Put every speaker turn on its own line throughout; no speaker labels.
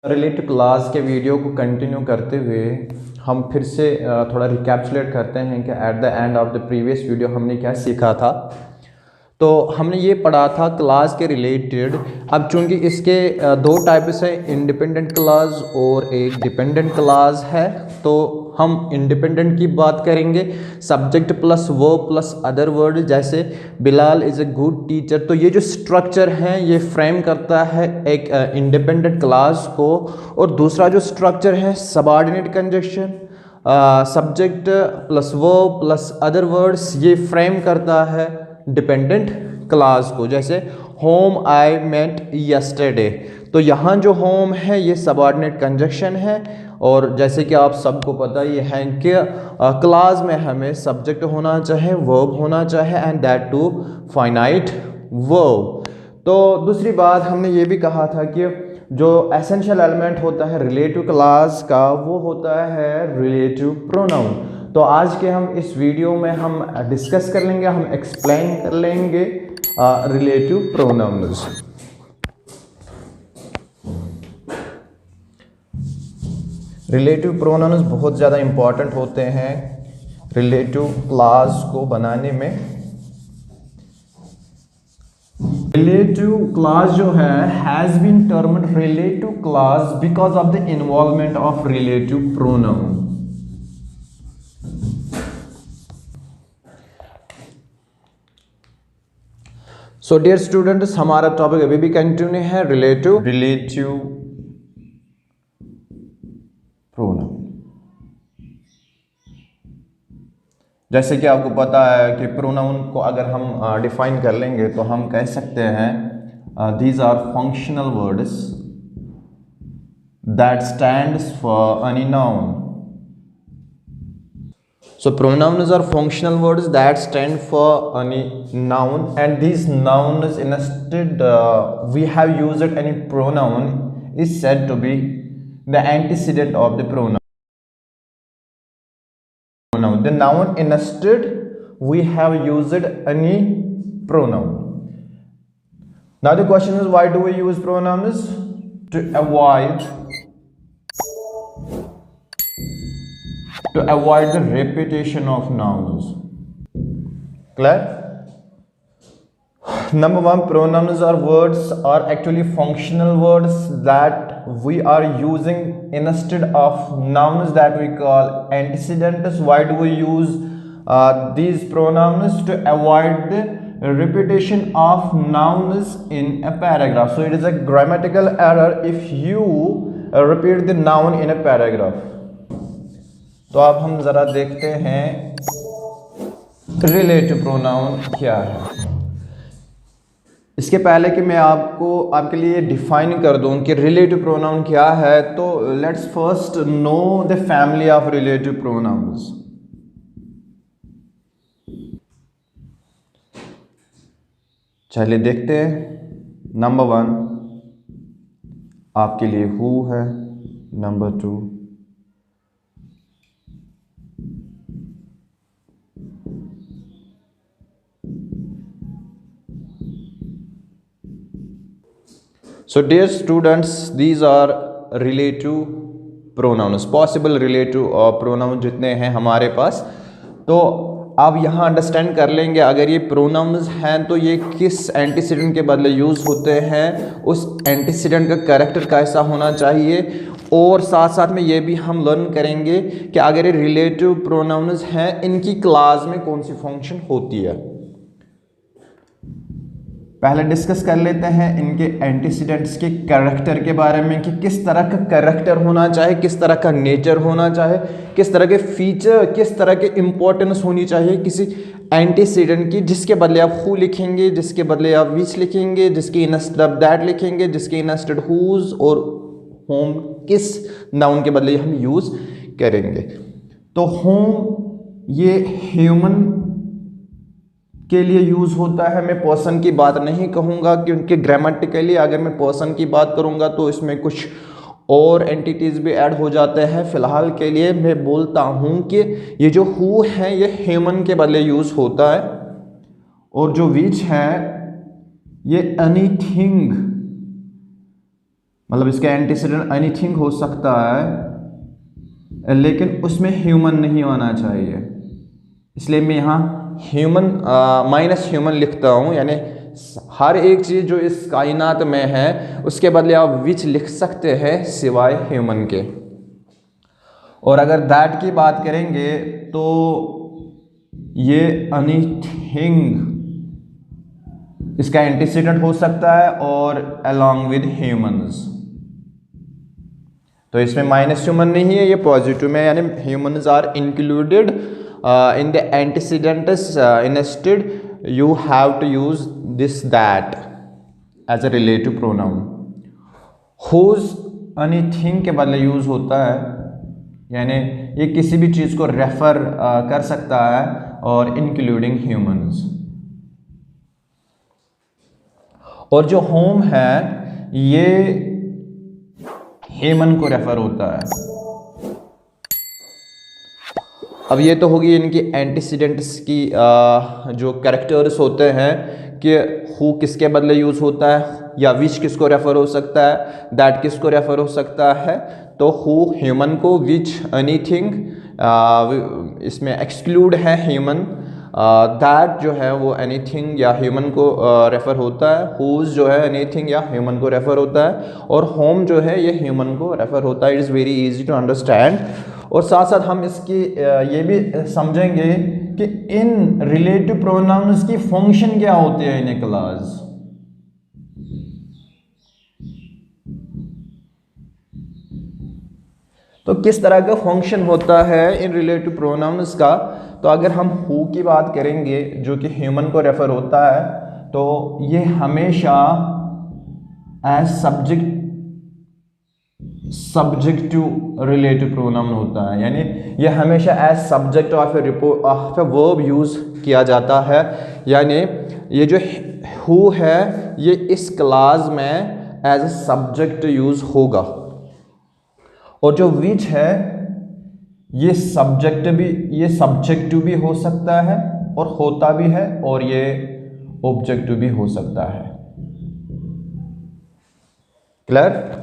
Related class के video को continue करते हुए हम फिर से थोड़ा रिकैप्चुलेट करते हैं कि at the end of the previous video हमने क्या सीखा था। तो हमने ये पढ़ा था क्लास के रिलेटेड। अब चूंकि इसके दो टाइप्स हैं, इंडिपेंडेंट क्लास और एक डिपेंडेंट क्लास है, तो हम इंडिपेंडेंट की बात करेंगे। Subject plus verb plus other word, जैसे Bilal is a good teacher. तो ये जो स्ट्रक्चर है ये फ्रेम करता है एक इंडिपेंडेंट क्लास को। और दूसरा जो स्ट्रक्चर है subordinate conjunction, subject plus verb plus other words, ये फ्रेम करता है डिपेंडेंट क्लास को। जैसे होम आई मेट यस्टरडे, तो यहाँ जो होम है ये सबऑर्डिनेट कंजक्शन है। और जैसे कि आप सबको पता ही है कि क्लास में हमें सब्जेक्ट होना चाहे, वर्ब होना चाहे, and that to finite verb. तो दूसरी बात हमने ये भी कहा था कि जो एसेंशियल एलिमेंट होता है रिलेटिव क्लास का वो होता है रिलेटिव प्रोनाउन। तो आज के हम इस वीडियो में हम डिस्कस कर लेंगे, हम एक्सप्लेन कर लेंगे रिलेटिव प्रोनाउन्स। रिलेटिव प्रोनाउन्स बहुत ज़्यादा इम्पॉर्टेंट होते हैं रिलेटिव क्लास को बनाने में। रिलेटिव क्लास जो है has been termed relative clause because of the involvement of relative pronoun. So dear students, हमारा टॉपिक अभी भी कंटिन्यू है रिलेटिव प्रोनाउन। जैसे कि आपको पता है कि प्रोनाउन को अगर हम डिफाइन कर लेंगे तो हम कह सकते हैं these are functional words that stands for any noun. So pronouns are functional words that stand for any noun, and these nouns instead we have used any pronoun is said to be the antecedent of the pronoun. The noun instead we have used any pronoun. Now the question is, why do we use pronouns? To avoid the repetition of nouns. Clear? Number one, pronouns are words are actually functional words that we are using instead of nouns that we call antecedents. Why do we use these pronouns? To avoid the repetition of nouns in a paragraph. So it is a grammatical error if you repeat the noun in a paragraph. तो अब हम ज़रा देखते हैं relative pronoun क्या है। इसके पहले कि मैं आपके लिए डिफाइन कर दूं कि रिलेटिव प्रोनाउन क्या है, तो let's first know the family of relative pronounce. चलिए देखते हैं। नंबर वन आपके लिए हु है, number two So dear students, these are relative pronouns, possible relative pronoun जितने हैं हमारे पास। तो आप यहाँ अंडरस्टैंड कर लेंगे अगर ये प्रोनाउंस हैं तो ये किस एंटीसीडेंट के बदले यूज़ होते हैं, उस एंटीसीडेंट का कैरेक्टर कैसा होना चाहिए, और साथ साथ में ये भी हम लर्न करेंगे कि अगर ये रिलेटिव प्रोनाउंस हैं इनकी क्लास में कौन सी फंक्शन होती है। पहले डिस्कस कर लेते हैं इनके एंटीसीडेंट्स के कैरेक्टर के बारे में कि किस तरह का कैरेक्टर होना चाहिए, किस तरह का नेचर होना चाहिए, किस तरह के फीचर, किस तरह के इंपॉर्टेंस होनी चाहिए किसी एंटीसीडेंट की, जिसके बदले आप हु लिखेंगे, जिसके बदले आप विच लिखेंगे, जिसके इंस्टेड दैट लिखेंगे, जिसके इंस्टेड हुज और होम किस नाउन के बदले हम यूज़ करेंगे। तो होम ये ह्यूमन के लिए यूज़ होता है। मैं पर्सन की बात नहीं कहूँगा क्योंकि ग्रामेटिकली अगर मैं पर्सन की बात करूँगा तो इसमें कुछ और एंटिटीज़ भी ऐड हो जाते हैं। फ़िलहाल के लिए मैं बोलता हूँ कि ये जो हु है ये ह्यूमन के बदले यूज़ होता है, और जो विच है ये एनीथिंग मतलब इसका एंटीसीडेंट एनीथिंग हो सकता है, लेकिन उसमें ह्यूमन नहीं आना चाहिए। इसलिए मैं यहाँ ह्यूमन माइनस ह्यूमन लिखता हूँ, यानी हर एक चीज़ जो इस कायनात में है उसके बदले आप विच लिख सकते हैं सिवाय ह्यूमन के। और अगर दैट की बात करेंगे तो ये एनीथिंग इसका एंटीसीडेंट हो सकता है और अलॉन्ग विद ह्यूमंस। तो इसमें माइनस ह्यूमन नहीं है, ये पॉजिटिव में, यानी humans are included in the antecedents. Instead you have to use this that as a relative pronoun. Whose anything के बदले यूज होता है, यानी ये किसी भी चीज़ को रेफर कर सकता है, और इंक्लूडिंग ह्यूमंस। और जो होम है ये ह्यूमन को रेफर होता है। अब ये तो होगी इनकी एंटीसीडेंट्स की जो कैरेक्टर्स होते हैं कि हु किसके बदले यूज़ होता है, या विच किसको रेफर हो सकता है, दैट किसको रेफर हो सकता है। तो हु ह्यूमन को, विच एनीथिंग, इसमें एक्सक्लूड है ह्यूमन, दैट जो है वो एनीथिंग या ह्यूमन को रेफ़र होता है, हुज जो है एनीथिंग या ह्यूमन को रेफ़र होता है, और होम जो है ये ह्यूमन को रेफ़र होता है। It is very easy to understand. और साथ साथ हम इसकी ये भी समझेंगे कि इन रिलेटिव प्रोनाउंस की फंक्शन क्या होते हैं इन ए क्लास। तो किस तरह का फंक्शन होता है इन रिलेटिव प्रोनाउंस का। तो अगर हम हु की बात करेंगे जो कि ह्यूमन को रेफर होता है, तो ये हमेशा एज सब्जेक्टिव रिलेटिव प्रोनाउन होता है, यानी ये हमेशा as subject of a verb use किया जाता है। यानी ये जो हु है ये इस क्लास में एज ए सब्जेक्ट यूज होगा, और जो विच है ये सब्जेक्टिव भी हो सकता है और होता भी है, और ये ऑब्जेक्टिव भी हो सकता है। क्लियर?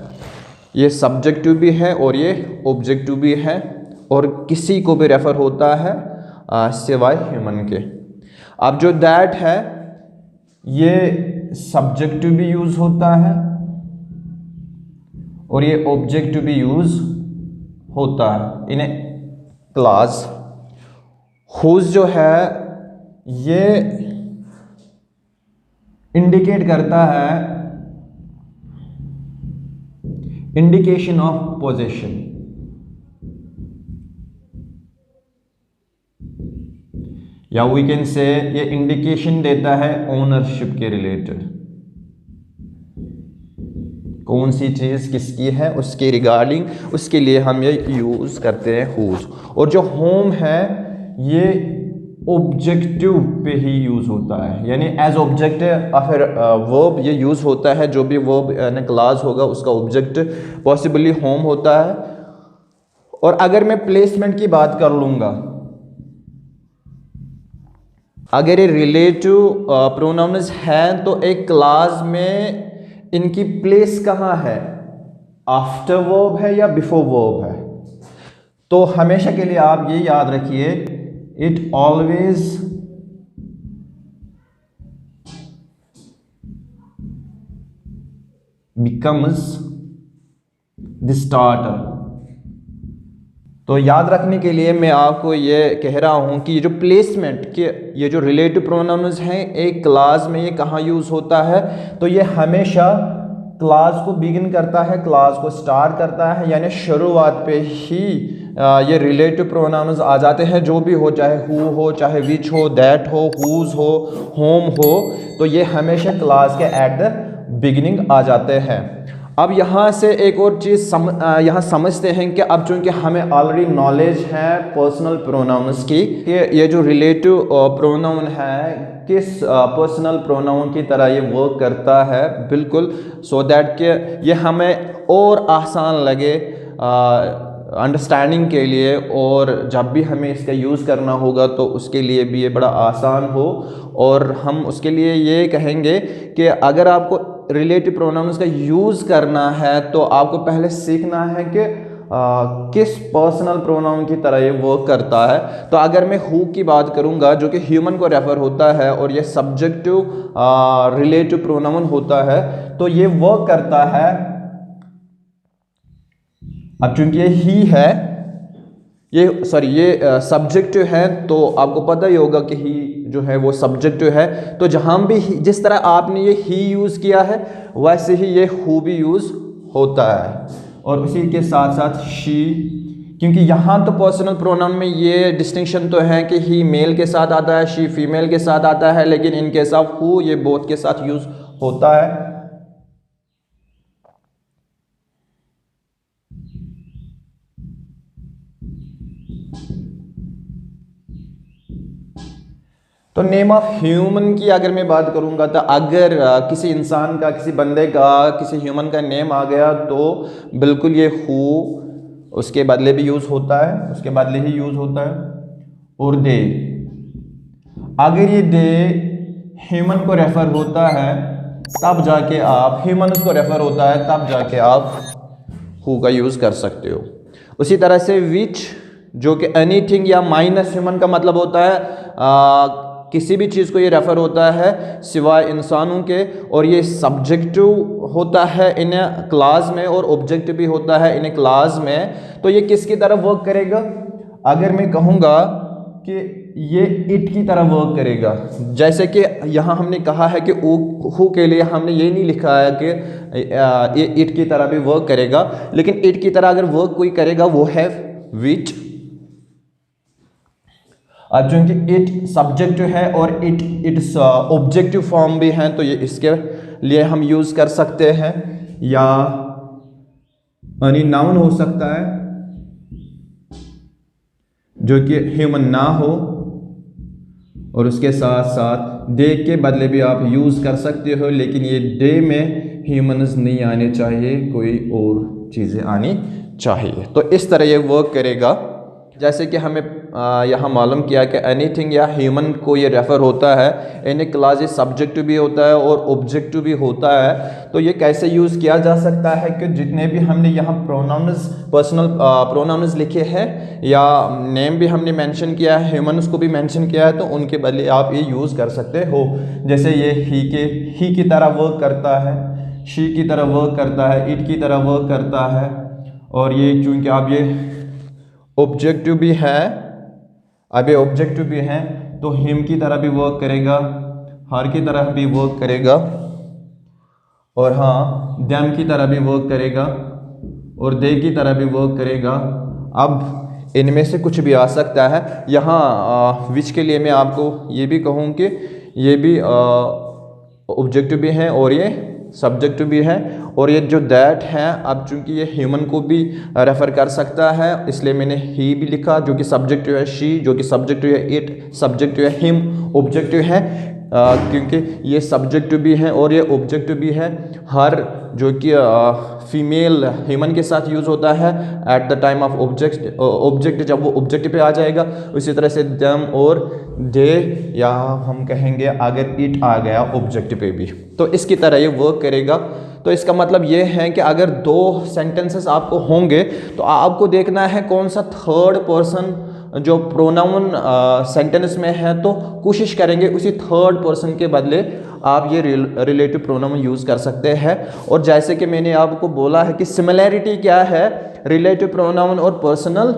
ये सब्जेक्टिव भी है और ये ऑब्जेक्टिव भी है, और किसी को भी रेफर होता है सिवाय ह्यूमन के। अब जो दैट है ये सब्जेक्टिव भी यूज होता है और ये ऑब्जेक्टिव भी यूज होता है इन ए क्लास। हुज जो है ये इंडिकेट करता है इंडिकेशन ऑफ पोजीशन, या वी कैन से ये इंडिकेशन देता है ओनरशिप के रिलेटेड। कौन सी चीज़ किसकी है उसके रिगार्डिंग, उसके लिए हम ये यूज़ करते हैं हुज। और जो होम है ये ऑब्जेक्टिव पे ही यूज़ होता है, यानी एज ऑब्जेक्ट ऑफ वर्ब ये यूज़ होता है। जो भी वर्ब यानी क्लास होगा उसका ऑब्जेक्ट पॉसिबली होम होता है। और अगर मैं प्लेसमेंट की बात कर लूँगा, अगर ये रिलेटिव प्रोनाउन्स हैं तो एक क्लास में इनकी प्लेस कहाँ है, आफ्टर वर्ब है या बिफोर वर्ब है। तो हमेशा के लिए आप ये याद रखिए, it always becomes the starter. तो याद रखने के लिए मैं आपको ये कह रहा हूँ कि ये जो प्लेसमेंट के ये जो रिलेटिव प्रोनाउन्स हैं एक क्लास में ये कहाँ यूज़ होता है, तो ये हमेशा क्लास को बिगिन करता है, क्लास को स्टार्ट करता है, यानी शुरुआत पे ही ये रिलेटिव प्रोनाउन्स आ जाते हैं। जो भी हो, चाहे हु हो, चाहे विच हो, दैट हो, हुज हो, होम हो, तो ये हमेशा क्लास के एट द बिगिनिंग आ जाते हैं। अब यहाँ से एक और चीज़ यहाँ समझते हैं कि अब चूंकि हमें ऑलरेडी नॉलेज है पर्सनल प्रोनाउंस की कि ये जो रिलेटिव प्रोनाउन है किस पर्सनल प्रोनाउन की तरह ये वर्क करता है, बिल्कुल, सो दैट कि ये हमें और आसान लगे अंडरस्टैंडिंग के लिए, और जब भी हमें इसका यूज़ करना होगा तो उसके लिए भी ये बड़ा आसान हो। और हम उसके लिए ये कहेंगे कि अगर आपको रिलेटिव प्रोनाउंस का यूज़ करना है तो आपको पहले सीखना है कि किस पर्सनल प्रोनाउन की तरह ये वर्क करता है। तो अगर मैं हु की बात करूंगा जो कि ह्यूमन को रेफर होता है और ये सब्जेक्टिव रिलेटिव प्रोनाउन होता है, तो ये वर्क करता है। अब चूंकि ये ही है, ये सब्जेक्टिव है, तो आपको पता ही होगा कि ही जो है वो सब्जेक्टिव है। तो जहां भी जिस तरह आपने ये ही यूज़ किया है वैसे ही ये हु भी यूज़ होता है। और उसी के साथ साथ शी, क्योंकि यहाँ तो पर्सनल प्रोनाउन में ये डिस्टिंक्शन तो है कि ही मेल के साथ आता है, शी फीमेल के साथ आता है, लेकिन इन केस ऑफ हु ये बोथ के साथ यूज़ होता है। तो नेम ऑफ ह्यूमन की अगर मैं बात करूंगा तो अगर किसी इंसान का, किसी बंदे का, किसी ह्यूमन का नेम आ गया तो बिल्कुल ये हु उसके बदले भी यूज़ होता है, उसके बदले ही यूज़ होता है। और दे, अगर ये दे ह्यूमन को रेफर होता है तब जाके आप, ह्यूमन उसको रेफर होता है तब जाके आप हु का यूज़ कर सकते हो। उसी तरह से विच जो कि एनीथिंग या माइनस ह्यूमन का मतलब होता है किसी भी चीज़ को ये रेफर होता है सिवाय इंसानों के, और ये सब्जेक्टिव होता है इन क्लास में और ऑब्जेक्टिव भी होता है इन क्लास में। तो ये किसकी तरह वर्क करेगा? अगर मैं कहूँगा कि ये इट की तरह वर्क करेगा, जैसे कि यहाँ हमने कहा है कि हु के लिए हमने ये नहीं लिखा है कि ये इट की तरह भी वर्क करेगा, लेकिन इट की तरह अगर वर्क कोई करेगा वो है विच। अब चूंकि इट सब्जेक्टिव है और इट्स ऑब्जेक्टिव फॉर्म भी है, तो ये इसके लिए हम यूज़ कर सकते हैं। या यानी नाउन हो सकता है जो कि ह्यूमन ना हो, और उसके साथ साथ डे के बदले भी आप यूज़ कर सकते हो, लेकिन ये डे में ह्यूमन्स नहीं आने चाहिए, कोई और चीज़ें आनी चाहिए। तो इस तरह ये वर्क करेगा। जैसे कि हमें यहाँ मालूम किया कि एनीथिंग या ह्यूमन को ये रेफ़र होता है, इन क्लास सब्जेक्टिव भी होता है और ऑब्जेक्टिव भी होता है। तो ये कैसे यूज़ किया जा सकता है कि जितने भी हमने यहाँ प्रोनाउंस, पर्सनल प्रोनाउंस लिखे हैं या नेम भी हमने मेंशन किया है, ह्यूमन्स को भी मेंशन किया है, तो उनके बदले आप ये यूज़ कर सकते हो। जैसे ये ही की तरह वर्क करता है, शी की तरह वर्क करता है, इट की तरह वर्क करता है, और ये चूँकि आप ये ऑब्जेक्टिव भी है, अब ये ऑब्जेक्टिव भी हैं, तो हिम की तरह भी वर्क करेगा, हर की तरह भी वर्क करेगा, और हाँ देम की तरह भी वर्क करेगा, और दे की तरह भी वर्क करेगा। अब इनमें से कुछ भी आ सकता है। यहाँ विच के लिए मैं आपको ये भी कहूँ कि ये भी ऑब्जेक्टिव भी हैं और ये सब्जेक्टिव भी है, और ये जो दैट है, अब चूंकि ये ह्यूमन को भी रेफ़र कर सकता है, इसलिए मैंने ही भी लिखा, जो कि सब्जेक्टिव है शी, जो कि सब्जेक्टिव है इट, सब्जेक्टिव है हिम, ऑब्जेक्टिव है क्योंकि ये सब्जेक्टिव भी है और ये ऑब्जेक्टिव भी है। हर जो कि फीमेल ह्यूमन के साथ यूज़ होता है at the time of object, जब वो ऑब्जेक्ट पे आ जाएगा। उसी तरह से दम और दे, या हम कहेंगे अगर इट आ गया ऑब्जेक्ट पे भी, तो इसकी तरह ये वर्क करेगा। तो इसका मतलब ये है कि अगर दो सेंटेंसेस आपको होंगे तो आपको देखना है कौन सा थर्ड पर्सन जो प्रोनाउन सेंटेंस में है, तो कोशिश करेंगे उसी थर्ड पर्सन के बदले आप ये रिलेटिव प्रोनाउन यूज़ कर सकते हैं। और जैसे कि मैंने आपको बोला है कि सिमिलैरिटी क्या है रिलेटिव प्रोनाउन और पर्सनल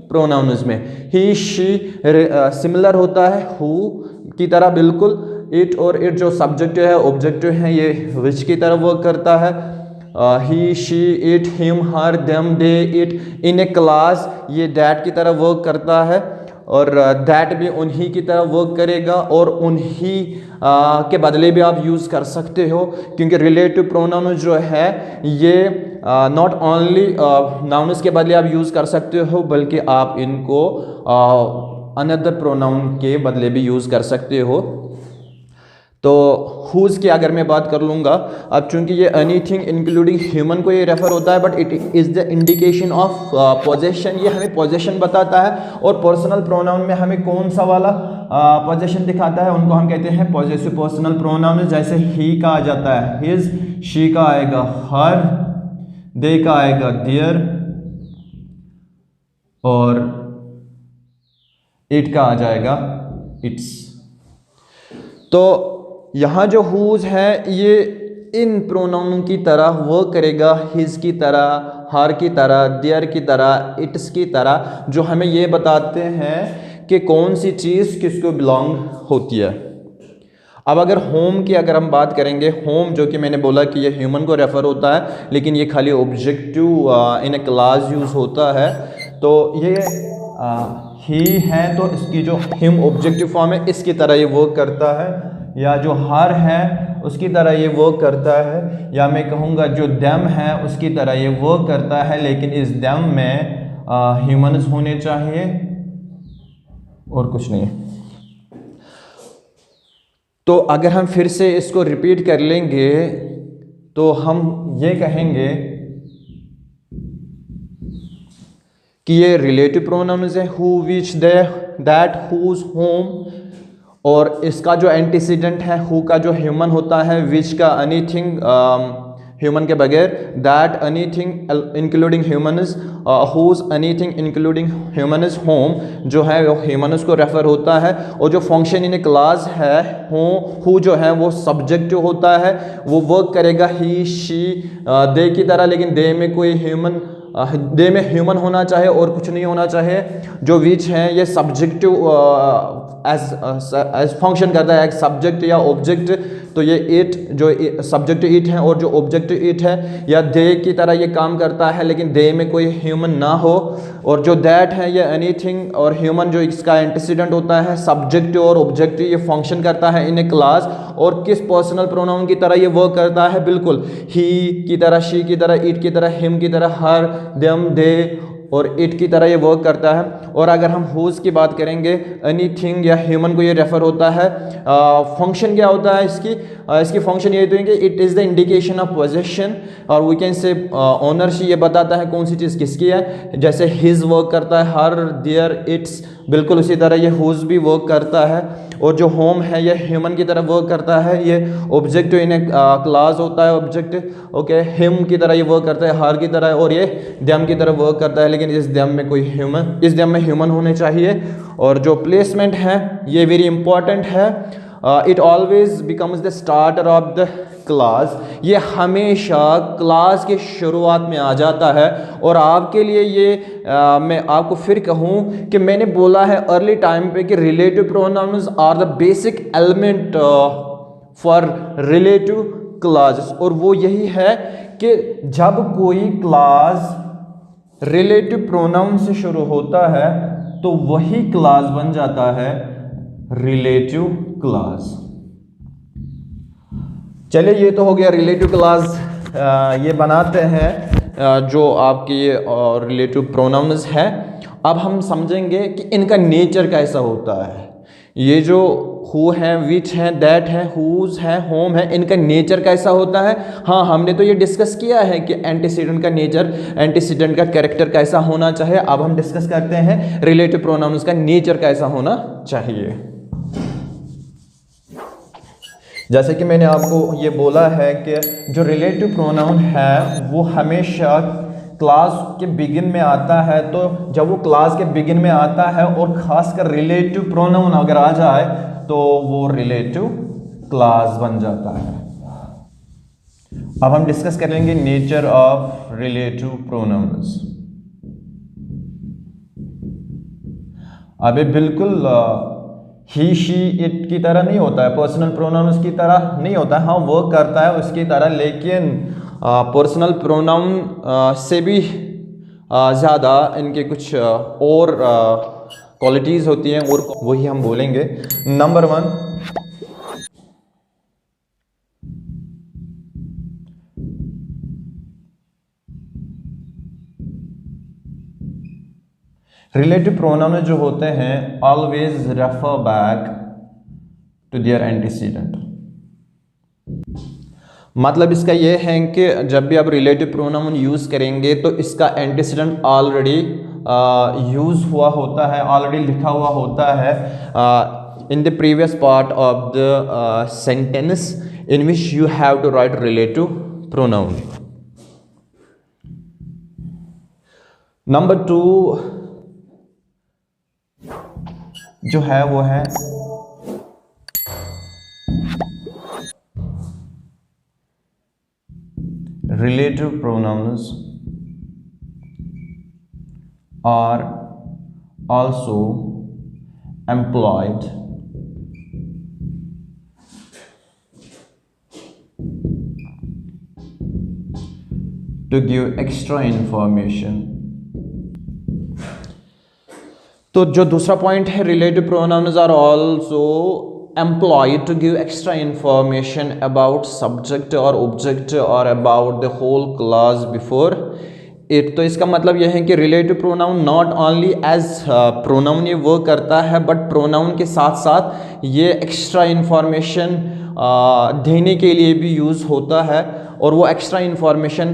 प्रोनाउन्स में, ही शी सिमिलर होता है हु की तरह बिल्कुल। इट और इट जो सब्जेक्टिव है ऑब्जेक्टिव है, ये विच की तरह वर्क करता है। He she it him her them they it. In a class ये दैट की तरह वर्क करता है, और दैट भी उन्हीं की तरह वर्क करेगा, और उन्हीं के बदले भी आप यूज़ कर सकते हो, क्योंकि रिलेटिव प्रोनाउन जो है ये नॉट ओनली नाउन्स के बदले आप यूज़ कर सकते हो, बल्कि आप इनको अनदर प्रोनाउन के बदले भी यूज़ कर सकते हो। तो हुज़ की अगर मैं बात कर लूँगा, अब चूंकि ये एनीथिंग इंक्लूडिंग ह्यूमन को ये रेफर होता है, but it is the indication of possession, ये हमें पोजेशन बताता है। और पर्सनल प्रोनाउन में हमें कौन सा वाला पोजेशन दिखाता है उनको हम कहते हैं पॉजेसिव पर्सनल प्रोनाउन। जैसे ही का आ जाता है हिज, शी का आएगा हर, दे का आएगा देयर और इट का आ जाएगा इट्स। तो यहाँ जो हुज है ये इन प्रोनाउन की तरह वर्क करेगा, हिज की तरह, हर की तरह, देयर की तरह, इट्स की तरह, जो हमें ये बताते हैं कि कौन सी चीज़ किसको बिलोंग होती है। अब अगर होम की अगर हम बात करेंगे, होम जो कि मैंने बोला कि ये ह्यूमन को रेफ़र होता है, लेकिन ये खाली objective in a class use होता है। तो ये ही है तो इसकी जो हिम ऑब्जेक्टिव फॉर्म है इसकी तरह ये वर्क करता है, या जो हर है उसकी तरह ये वर्क करता है, या मैं कहूँगा जो देम है उसकी तरह ये वर्क करता है, लेकिन इस देम में ह्यूमन्स होने चाहिए और कुछ नहीं। तो अगर हम फिर से इसको रिपीट कर लेंगे तो हम ये कहेंगे कि ये रिलेटिव प्रोनाउन्स है, who, which, they, that, whose, whom, और इसका जो एंटीसीडेंट है हु का जो ह्यूमन होता है, विच का एनीथिंग ह्यूमन के बगैर, that anything including humans, whose anything including humans, whom जो है वो ह्यूमन्स को रेफर होता है। और जो फंक्शन इन क्लास है हु जो है वो सब्जेक्ट होता है, वो वर्क करेगा ही, शी, दे की तरह, लेकिन दे में कोई ह्यूमन, दे में ह्यूमन होना चाहे और कुछ नहीं होना चाहे। जो विच है ये सब्जेक्टिव एज फंक्शन करता है, एक सब्जेक्ट या ऑब्जेक्ट। तो ये इट जो सब्जेक्ट इट है और जो ऑब्जेक्ट इट है, या दे की तरह ये काम करता है लेकिन दे में कोई ह्यूमन ना हो। और जो दैट है ये एनीथिंग और ह्यूमन जो इसका एंटीसीडेंट होता है, सब्जेक्ट और ऑब्जेक्ट, ये फंक्शन करता है इन ए क्लास। और किस पर्सनल प्रोनाउन की तरह ये वर्क करता है, बिल्कुल ही की तरह, शी की तरह, इट की तरह, हिम की तरह, हर, देम, दे और इट की तरह ये वर्क करता है। और अगर हम हुज की बात करेंगे, एनीथिंग या ह्यूमन को ये रेफर होता है। फंक्शन क्या होता है इसकी फंक्शन ये तो है कि it is the indication of possession, और वी कैन से ओनरशिप, ये बताता है कौन सी चीज़ किसकी है। जैसे हिज वर्क करता है, हर, देयर, इट्स, बिल्कुल उसी तरह ये हुज भी वर्क करता है। और जो होम है ये ह्यूमन की तरह वर्क करता है, ये ऑब्जेक्ट इन ए क्लास होता है ऑब्जेक्ट, ओके। हिम की तरह ये वर्क करता है, हर की तरह, और ये देम की तरह वर्क करता है, लेकिन इस देम में कोई ह्यूमन, इस देम में ह्यूमन होने चाहिए। और जो प्लेसमेंट है ये वेरी इंपॉर्टेंट है। It always becomes the starter of the class, ये हमेशा क्लास के शुरुआत में आ जाता है। और आपके लिए ये मैं आपको फिर कहूँ कि मैंने बोला है अर्ली टाइम पे कि relative pronouns are the basic element for relative clauses. और वो यही है कि जब कोई क्लास रिलेटिव प्रोनाउन से शुरू होता है तो वही क्लास बन जाता है रिलेटिव क्लास। चलिए ये तो हो गया रिलेटिव क्लास ये बनाते हैं जो आपके ये रिलेटिव प्रोनाउन्स हैं। अब हम समझेंगे कि इनका नेचर कैसा होता है। ये जो हु है, विच है, दैट है, हुज है, होम है, इनका नेचर कैसा होता है। हाँ, हमने तो ये डिस्कस किया है कि एंटीसीडेंट का नेचर, एंटीसीडेंट का कैरेक्टर कैसा होना चाहिए। अब हम डिस्कस करते हैं रिलेटिव प्रोनाउन्स का नेचर कैसा होना चाहिए। जैसे कि मैंने आपको ये बोला है कि जो रिलेटिव प्रोनाउन है वो हमेशा क्लास के बिगिन में आता है। तो जब वो क्लास के बिगिन में आता है और खासकर रिलेटिव प्रोनाउन अगर आ जाए तो वो रिलेटिव क्लास बन जाता है। अब हम डिस्कस करेंगे नेचर ऑफ रिलेटिव प्रोनाउन्स। अभी बिल्कुल ही, शी, इट की तरह नहीं होता है, पर्सनल प्रोनाउन की तरह नहीं होता है। हाँ, वर्क करता है उसकी तरह, लेकिन पर्सनल प्रोनाउन से भी ज़्यादा इनके कुछ और क्वालिटीज़ होती हैं, और वही हम बोलेंगे। नंबर 1, रिलेटिव प्रोनाउन जो होते हैं always refer back to their antecedent. मतलब इसका ये है कि जब भी आप रिलेटिव प्रोनाउन यूज़ करेंगे तो इसका एंटीसीडेंट ऑलरेडी यूज़ हुआ होता है, ऑलरेडी लिखा हुआ होता है। in the previous part of the sentence in which you have to write relative pronoun. Number 2 जो है वो है relative pronouns are also employed to give extra information. तो जो दूसरा पॉइंट है, relative pronouns are also employed to give extra information about subject और object और about the whole clause before it. तो इसका मतलब यह है कि relative pronoun not only as pronoun ये वर्क करता है, बट प्रोनाउन के साथ साथ ये एक्स्ट्रा इंफॉर्मेशन देने के लिए भी यूज़ होता है। और वो एक्स्ट्रा इंफॉर्मेशन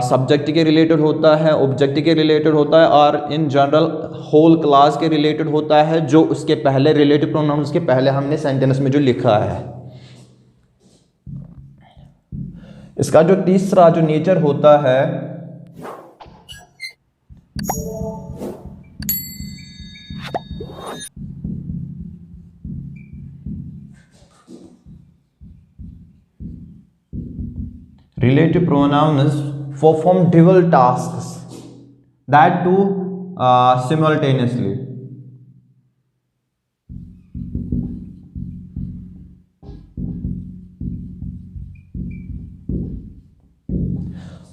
सब्जेक्ट के रिलेटेड होता है, ऑब्जेक्ट के रिलेटेड होता है और इन जनरल होल क्लास के रिलेटेड होता है, जो उसके पहले रिलेटिव प्रोनाउंस के पहले हमने सेंटेंस में जो लिखा है। इसका जो तीसरा जो नेचर होता है relative pronouns perform dual tasks, that too simultaneously.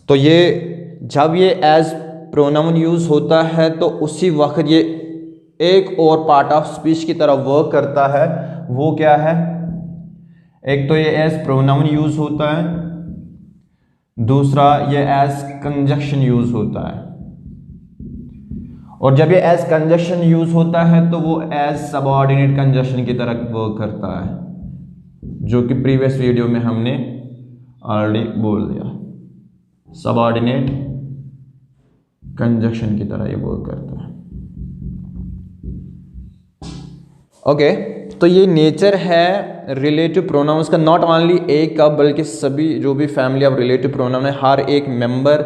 तो ये जब ये एज प्रोनाउन यूज होता है तो उसी वक्त ये एक और पार्ट ऑफ स्पीच की तरह वर्क करता है। वो क्या है? एक तो ये एज प्रोनाउन यूज होता है, दूसरा ये एज कंजक्शन यूज होता है। और जब ये एज कंजक्शन यूज होता है तो वो एज सबऑर्डिनेट कंजक्शन की तरह वर्क करता है, जो कि प्रीवियस वीडियो में हमने ऑलरेडी बोल दिया। सबऑर्डिनेट कंजक्शन की तरह ये वर्क करता है। ओके, तो ये नेचर है रिलेटिव प्रोनाउंस का, नॉट ओनली एक का बल्कि सभी जो भी फैमिली ऑफ रिलेटिव प्रोनाउन है, हर एक मेंबर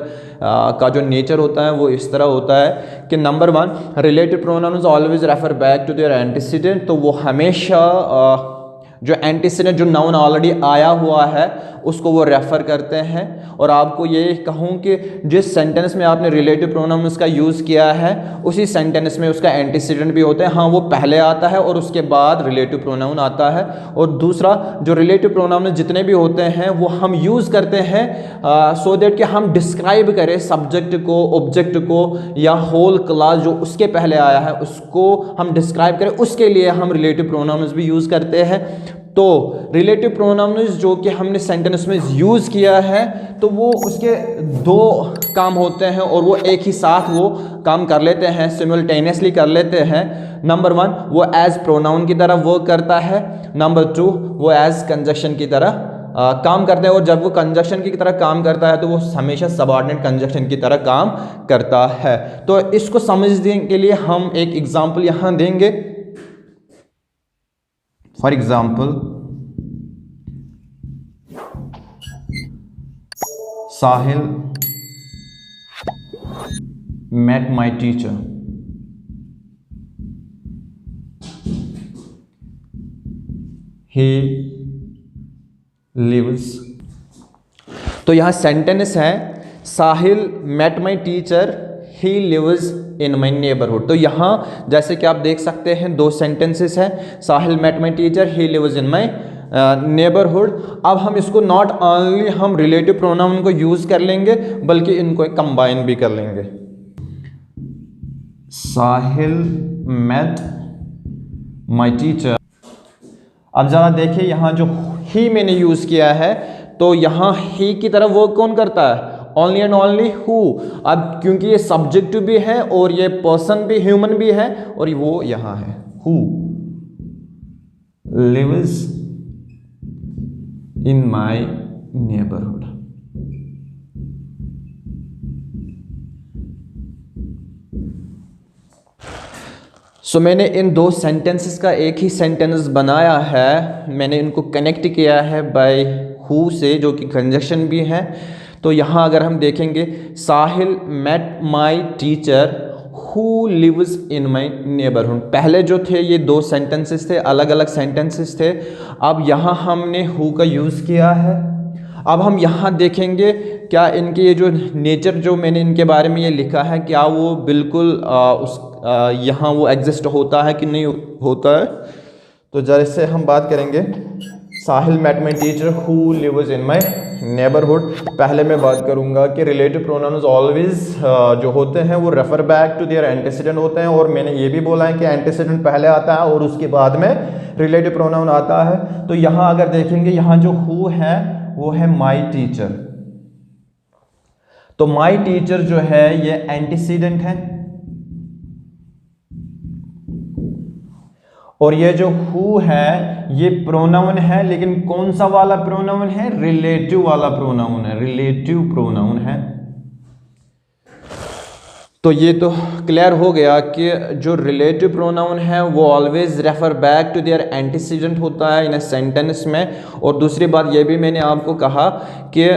का जो नेचर होता है वो इस तरह होता है कि number 1, relative pronouns always refer back to their antecedent. तो वो हमेशा जो एंटीसीडेंट जो नाउन ऑलरेडी आया हुआ है उसको वो रेफ़र करते हैं। और आपको ये कहूँ कि जिस सेंटेंस में आपने रिलेटिव प्रोनाउंस का यूज़ किया है उसी सेंटेंस में उसका एंटीसीडेंट भी होता है। हाँ, वो पहले आता है और उसके बाद रिलेटिव प्रोनाउन आता है। और दूसरा, जो रिलेटिव प्रोनाउन जितने भी होते हैं वो हम यूज़ करते हैं सो दैट कि हम डिस्क्राइब करें सब्जेक्ट को, ऑब्जेक्ट को या होल क्लास जो उसके पहले आया है उसको हम डिस्क्राइब करें, उसके लिए हम रिलेटिव प्रोनाउंस भी यूज़ करते हैं। तो रिलेटिव प्रोनाउंस जो कि हमने सेंटेंस में यूज़ किया है तो वो उसके 2 काम होते हैं और वो एक ही साथ वो काम कर लेते हैं, सिमुलटेनियसली कर लेते हैं। नंबर 1, वो एज प्रोनाउन की तरह वर्क करता है। नंबर 2, वो एज कंजक्शन की तरह काम करता है। और जब वो कंजक्शन की तरह काम करता है तो वो हमेशा सबऑर्डिनेट कंजक्शन की तरह काम करता है। तो इसको समझने के लिए हम एक एग्जाम्पल यहाँ देंगे। For example, Sahil met my teacher. He lives. तो यहाँ सेंटेंस है साहिल met my teacher, he lives in my neighborhood। तो यहाँ जैसे कि आप देख सकते हैं 2 सेंटेंसेस हैं, साहिल met my teacher, he lives in my neighbourhood. अब हम इसको नॉट ओनली हम रिलेटिव प्रोनाउन को यूज कर लेंगे बल्कि इनको कंबाइन भी कर लेंगे। साहिल met my teacher। अब ज़रा देखिए यहाँ जो ही मैंने यूज किया है तो यहाँ ही की तरह वर्क कौन करता है? Only and only who. अब क्योंकि ये सब्जेक्ट भी है और ये पर्सन भी, ह्यूमन भी है, और वो यहाँ है who lives in my neighborhood। सो मैंने इन दो सेंटेंसेस का एक ही सेंटेंस बनाया है, मैंने इनको कनेक्ट किया है बाय हु से, जो कि कंजक्शन भी है। तो यहाँ अगर हम देखेंगे, Sahil met my teacher who lives in my neighbourhood. पहले जो थे ये दो सेंटेंसेस थे, अलग अलग सेंटेंसेस थे। अब यहाँ हमने हु का यूज़ किया है। अब हम यहाँ देखेंगे क्या इनके ये जो नेचर जो मैंने इनके बारे में ये लिखा है, क्या वो बिल्कुल यहाँ वो एग्जिस्ट होता है कि नहीं होता है। तो जैसे हम बात करेंगे, Sahil met my teacher who lives in my neighbourhood. पहले मैं बात करूंगा कि रिलेटिव प्रोनाउंस ऑलवेज जो होते हैं वो refer back to their antecedent होते हैं, और मैंने ये भी बोला है कि एंटीसीडेंट पहले आता है और उसके बाद में रिलेटिव प्रोनाउन आता है। तो यहाँ अगर देखेंगे, यहाँ जो हु है वो है माई टीचर। तो माई टीचर जो है ये एंटीसीडेंट है, और ये जो हु है ये प्रोनाउन है, लेकिन कौन सा वाला प्रोनाउन है? रिलेटिव वाला प्रोनाउन है, रिलेटिव प्रोनाउन है। तो ये तो क्लियर हो गया कि जो रिलेटिव प्रोनाउन है वो always refer back to their antecedent होता है इन अ सेंटेंस में। और दूसरी बात ये भी मैंने आपको कहा कि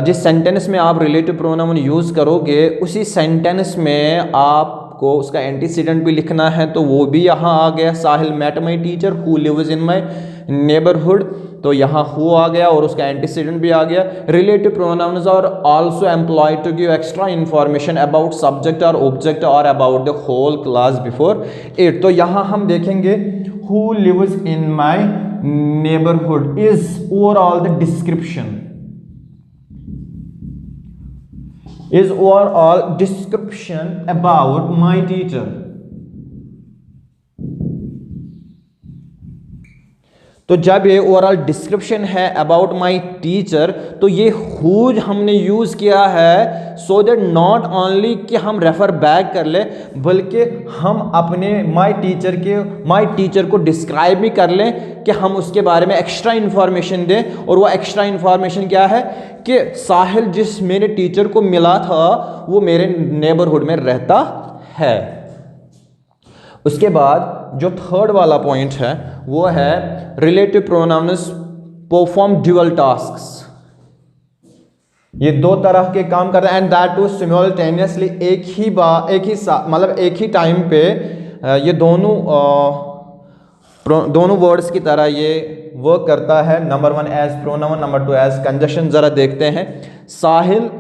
जिस सेंटेंस में आप रिलेटिव प्रोनाउन यूज़ करोगे उसी सेंटेंस में आपको उसका एंटीसीडेंट भी लिखना है। तो वो भी यहाँ आ गया, Sahil met my teacher who lives in my neighbourhood. तो यहाँ हु आ गया और उसका एंटीसीडेंट भी आ गया। Relative pronouns are also employed to give extra information about subject और ऑब्जेक्ट और about the whole clause before it. तो यहाँ हम देखेंगे who lives in my neighbourhood is overall the description, is overall description about my teacher। तो जब ये overall description है अबाउट माई टीचर, तो ये हु हमने यूज किया है सो दैट नॉट ओनली कि हम रेफर बैक कर ले, बल्कि हम अपने माई टीचर को डिस्क्राइब भी कर लें कि हम उसके बारे में एक्स्ट्रा इंफॉर्मेशन दें। और वो एक्स्ट्रा इंफॉर्मेशन क्या है कि साहिल जिस मेरे टीचर को मिला था वो मेरे नेबरहुड में रहता है। उसके बाद जो थर्ड वाला पॉइंट है वो है relative pronounce perform dual tasks. ये दो तरह के काम करते हैं, एंड दैट टू सिमुलटेनियसली, एक ही टाइम पे ये दोनों वर्ड्स की तरह ये वर्क करता है। Number 1 as pronoun, number 2 as conjunction. जरा देखते हैं, Sahil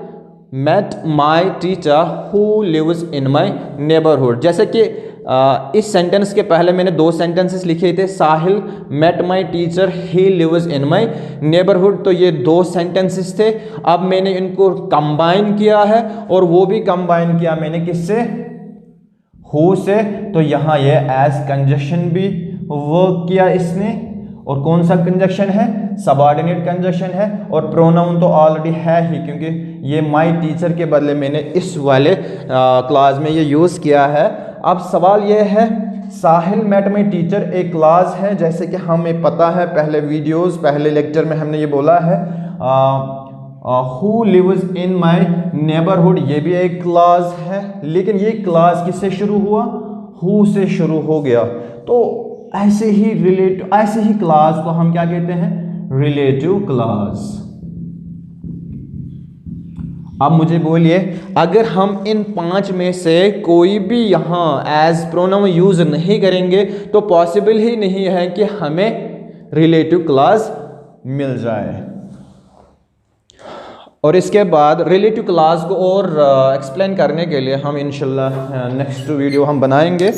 met my teacher who lives in my neighbourhood. जैसे कि इस सेंटेंस के पहले मैंने दो सेंटेंसेस लिखे थे, Sahil met my teacher he lives in my neighbourhood. तो ये दो सेंटेंसेस थे, अब मैंने इनको कंबाइन किया है, और वो भी कंबाइन किया मैंने किससे? हु से। तो यहाँ ये एज कंजक्शन भी वर्क किया इसने, और कौन सा कंजक्शन है? सबऑर्डिनेट कंजक्शन है, और प्रोनाउन तो ऑलरेडी है ही, क्योंकि ये माई टीचर के बदले मैंने इस वाले क्लास में ये यूज़ किया है। अब सवाल ये है, साहिल मेट माई टीचर एक क्लास है, जैसे कि हमें पता है, पहले लेक्चर में हमने ये बोला है who lives in my neighbourhood, ये भी एक क्लास है। लेकिन ये क्लास किससे शुरू हुआ? हु से शुरू हो गया। तो ऐसे ही क्लास को हम क्या कहते हैं? Relative class. अब मुझे बोलिए, अगर हम इन 5 में से कोई भी यहाँ एज प्रोनाउन यूज नहीं करेंगे तो पॉसिबल ही नहीं है कि हमें रिलेटिव क्लास मिल जाए। और इसके बाद रिलेटिव क्लास को और एक्सप्लेन करने के लिए हम इंशाल्लाह नेक्स्ट वीडियो हम बनाएंगे।